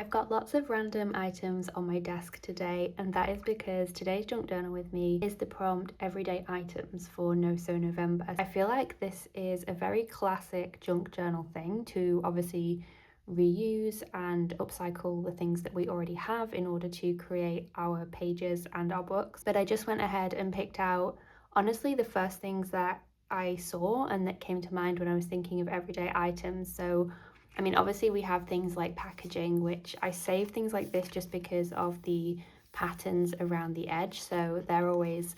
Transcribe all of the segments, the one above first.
I've got lots of random items on my desk today, and that is because today's junk journal with me is the prompt everyday items for No Sew November. I feel like this is a very classic junk journal thing to obviously reuse and upcycle the things that we already have in order to create our pages and our books. But I just went ahead and picked out, honestly, the first things that I saw and that came to mind when I was thinking of everyday items. So I mean, obviously we have things like packaging, which I save things like this just because of the patterns around the edge. So they're always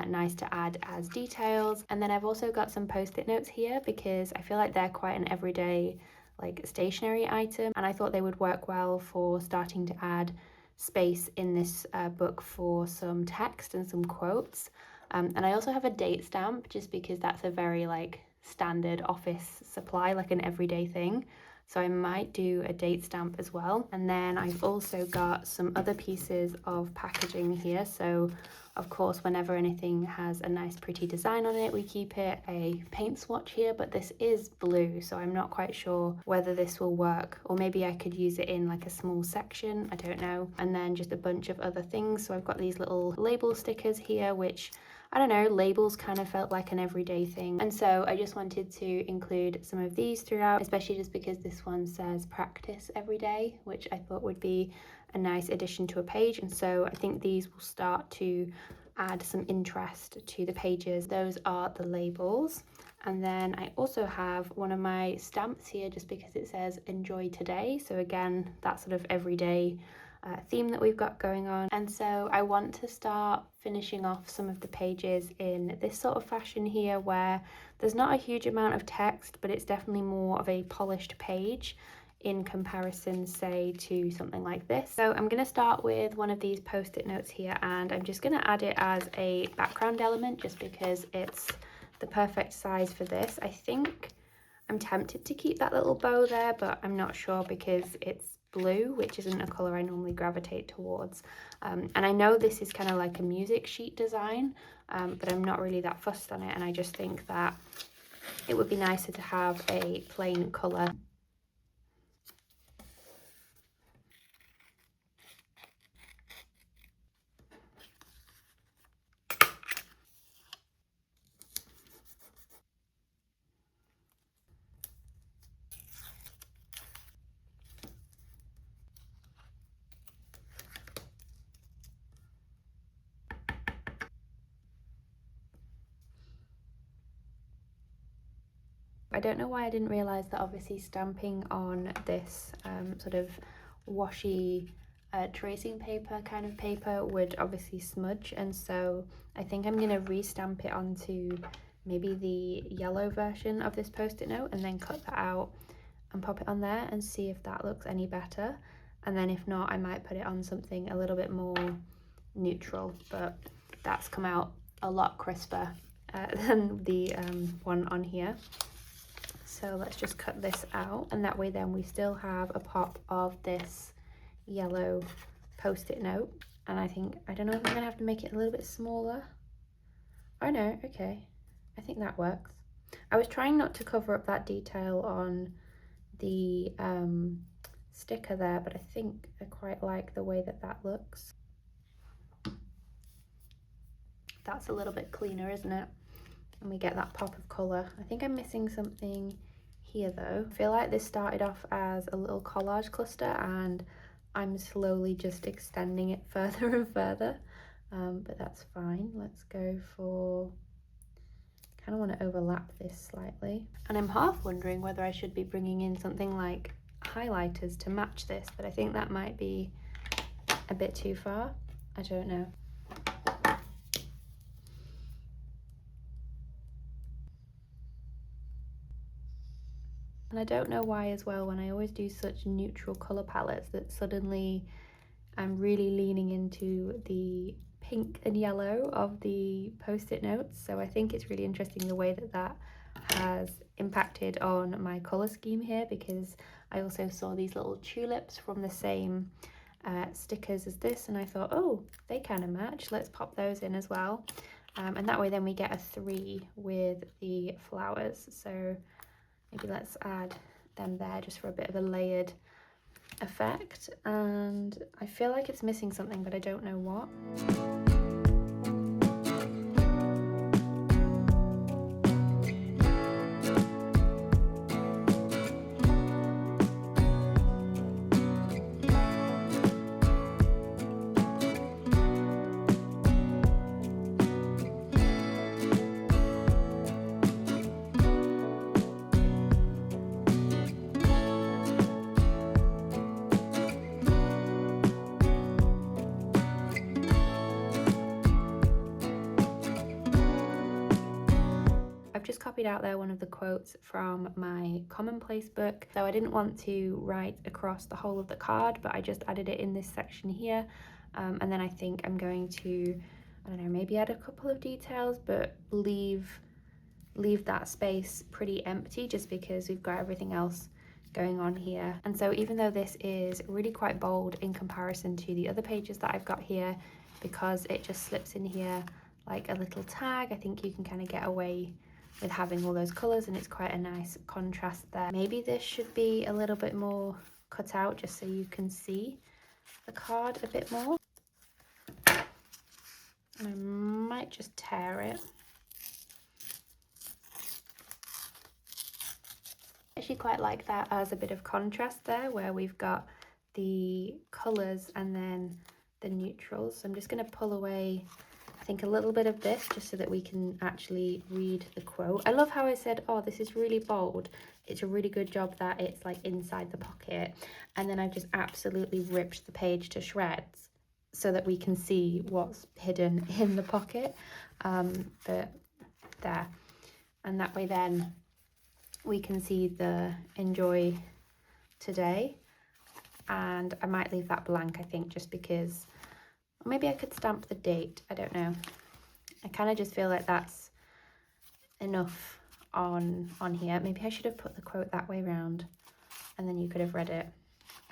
nice to add as details. And then I've also got some post-it notes here because I feel like they're quite an everyday like stationery item. And I thought they would work well for starting to add space in this book for some text and some quotes. And I also have a date stamp just because that's a very like standard office supply, like an everyday thing. So I might do a date stamp as well. And then I've also got some other pieces of packaging here. So of course, whenever anything has a nice pretty design on it, we keep it. A paint swatch here, but this is blue, so I'm not quite sure whether this will work, or maybe I could use it in like a small section, I don't know. And then just a bunch of other things. So I've got these little label stickers here, which I don't know, labels kind of felt like an everyday thing. And so I just wanted to include some of these throughout, especially just because this one says practice every day, which I thought would be a nice addition to a page. And so I think these will start to add some interest to the pages. Those are the labels. And then I also have one of my stamps here just because it says enjoy today. So again, that sort of everyday theme that we've got going on. And so I want to start finishing off some of the pages in this sort of fashion here, where there's not a huge amount of text, but it's definitely more of a polished page in comparison, say, to something like this. So I'm going to start with one of these post-it notes here, and I'm just going to add it as a background element just because it's the perfect size for this. I think I'm tempted to keep that little bow there, but I'm not sure because it's blue, which isn't a colour I normally gravitate towards. And I know this is kind of like a music sheet design, but I'm not really that fussed on it, and I just think that it would be nicer to have a plain colour. I don't know why I didn't realise that obviously stamping on this sort of washy tracing paper kind of paper would obviously smudge, and so I think I'm going to re-stamp it onto maybe the yellow version of this post-it note and then cut that out and pop it on there and see if that looks any better. And then if not, I might put it on something a little bit more neutral, but that's come out a lot crisper than the one on here. So let's just cut this out, and that way then we still have a pop of this yellow post-it note. And I don't know if I'm gonna have to make it a little bit smaller. Oh no, okay, I think that works. I was trying not to cover up that detail on the sticker there, but I think I quite like the way that that looks. That's a little bit cleaner, isn't it? And we get that pop of colour. I think I'm missing something here though. I feel like this started off as a little collage cluster and I'm slowly just extending it further and further, but that's fine. Let's go for, kind of want to overlap this slightly. And I'm half wondering whether I should be bringing in something like highlighters to match this, but I think that might be a bit too far. I don't know. And I don't know why as well, when I always do such neutral colour palettes, that suddenly I'm really leaning into the pink and yellow of the post-it notes. So I think it's really interesting the way that that has impacted on my colour scheme here, because I also saw these little tulips from the same stickers as this, and I thought, oh, they kind of match, let's pop those in as well. And that way then we get a 3 with the flowers. So maybe let's add them there just for a bit of a layered effect, and I feel like it's missing something, but I don't know what. I've just copied out there one of the quotes from my commonplace book. So I didn't want to write across the whole of the card, but I just added it in this section here. And then I think I'm going to, I don't know, maybe add a couple of details, but leave that space pretty empty just because we've got everything else going on here. And so even though this is really quite bold in comparison to the other pages that I've got here, because it just slips in here like a little tag, I think you can kind of get away with having all those colours, and it's quite a nice contrast there. Maybe this should be a little bit more cut out just so you can see the card a bit more. And I might just tear it. I actually quite like that as a bit of contrast there, where we've got the colours and then the neutrals. So I'm just going to pull away, I think, a little bit of this just so that we can actually read the quote. I love how I said, oh, this is really bold. It's a really good job that it's like inside the pocket. And then I've just absolutely ripped the page to shreds so that we can see what's hidden in the pocket. But there. And that way then we can see the enjoy today. And I might leave that blank, I think, just because, or maybe I could stamp the date, I don't know. I kind of just feel like that's enough on here. Maybe I should have put the quote that way round and then you could have read it.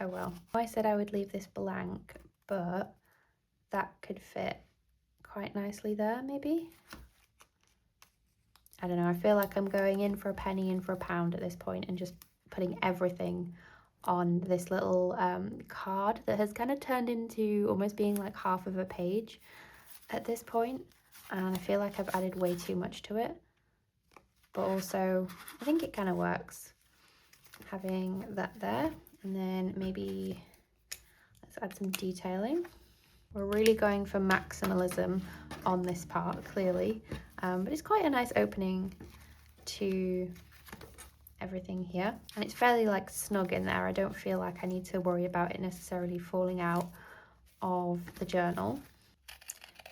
Oh well. I said I would leave this blank, but that could fit quite nicely there, maybe. I don't know, I feel like I'm going in for a penny, in for a pound at this point, and just putting everything on this little card that has kind of turned into almost being like half of a page at this point. And I feel like I've added way too much to it, but also I think it kind of works having that there. And then maybe let's add some detailing. We're really going for maximalism on this part, clearly, but it's quite a nice opening to everything here, and it's fairly like snug in there. I don't feel like I need to worry about it necessarily falling out of the journal.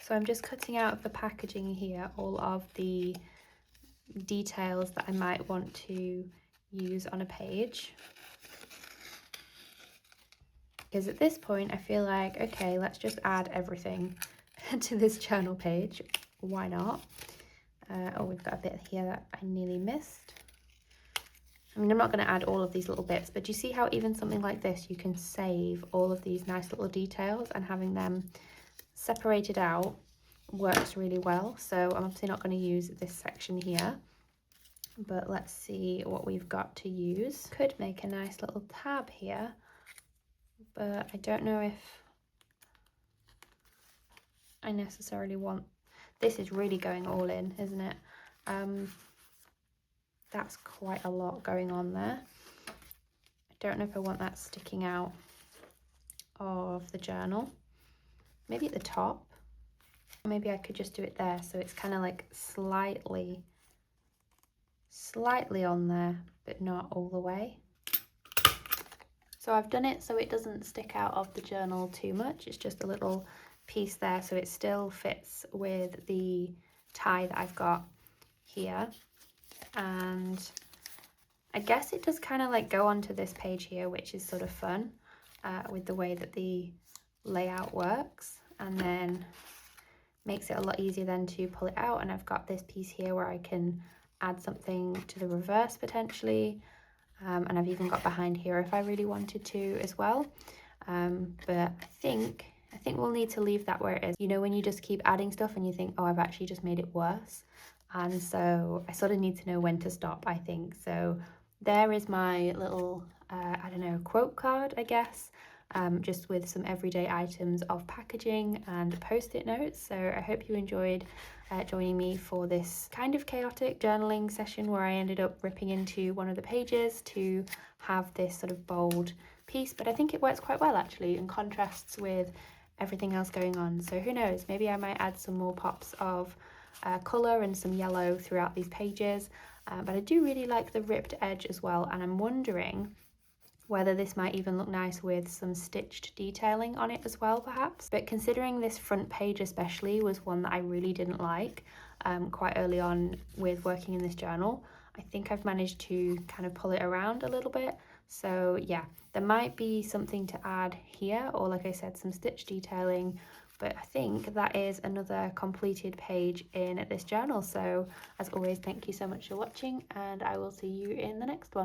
So I'm just cutting out of the packaging here all of the details that I might want to use on a page, because at this point I feel like, okay, let's just add everything to this journal page. Why not? Oh, we've got a bit here that I nearly missed. I mean, I'm not going to add all of these little bits, but do you see how even something like this, you can save all of these nice little details, and having them separated out works really well. So I'm obviously not going to use this section here, but let's see what we've got to use. Could make a nice little tab here, but I don't know if I necessarily want, this is really going all in, isn't it? That's quite a lot going on there. I don't know if I want that sticking out of the journal. Maybe at the top. Maybe I could just do it there, so it's kind of like slightly on there, but not all the way. So I've done it so it doesn't stick out of the journal too much. It's just a little piece there, so it still fits with the tie that I've got here. And I guess it does kind of like go onto this page here, which is sort of fun with the way that the layout works, and then makes it a lot easier then to pull it out. And I've got this piece here where I can add something to the reverse potentially, and I've even got behind here if I really wanted to as well. But I think we'll need to leave that where it is. You know, when you just keep adding stuff and you think, oh, I've actually just made it worse. And so I sort of need to know when to stop, I think. So there is my little I don't know, quote card, I guess, just with some everyday items of packaging and post-it notes. So I hope you enjoyed joining me for this kind of chaotic journaling session where I ended up ripping into one of the pages to have this sort of bold piece, but I think it works quite well actually and contrasts with everything else going on. So who knows, maybe I might add some more pops of colour and some yellow throughout these pages, but I do really like the ripped edge as well, and I'm wondering whether this might even look nice with some stitched detailing on it as well perhaps. But considering this front page especially was one that I really didn't like quite early on with working in this journal, I think I've managed to kind of pull it around a little bit. So yeah, there might be something to add here, or like I said, some stitch detailing, but I think that is another completed page in this journal. So as always, thank you so much for watching, and I will see you in the next one.